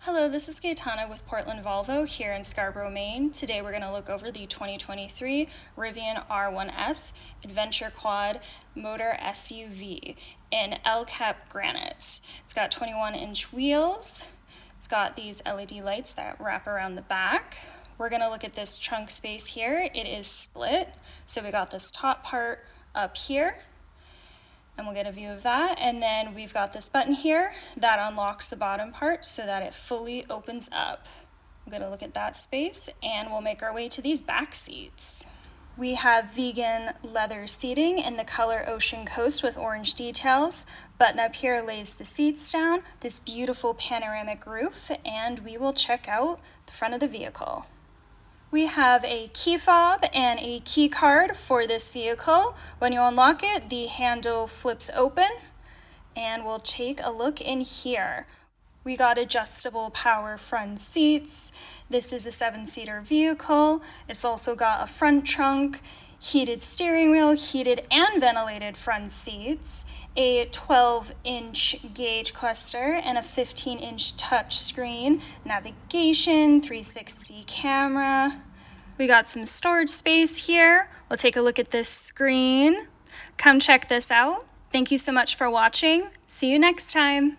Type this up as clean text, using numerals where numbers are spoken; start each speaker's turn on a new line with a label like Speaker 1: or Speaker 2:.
Speaker 1: Hello, this is Gaetana with Portland Volvo here in Scarborough, Maine. Today we're going to look over the 2023 Rivian R1S Adventure Quad Motor SUV in L-Cap Granite. It's got 21-inch wheels. It's got these LED lights that wrap around the back. We're going to look at this trunk space here. It is split, so we got this top part up here, and we'll get a view of that. And then we've got this button here that unlocks the bottom part so that it fully opens up. We're going to look at that space, and we'll make our way to these back seats. We have vegan leather seating in the color Ocean Coast with orange details. Button up here lays the seats down, this beautiful panoramic roof, and we will check out the front of the vehicle. We have a key fob and a key card for this vehicle. When you unlock it, the handle flips open, and we'll take a look in here. We got adjustable power front seats. This is a 7-seater vehicle. It's also got a front trunk, heated steering wheel, heated and ventilated front seats, a 12-inch gauge cluster, and a 15-inch touch screen, navigation, 360 camera. We got some storage space here. We'll take a look at this screen. Come check this out. Thank you so much for watching. See you next time.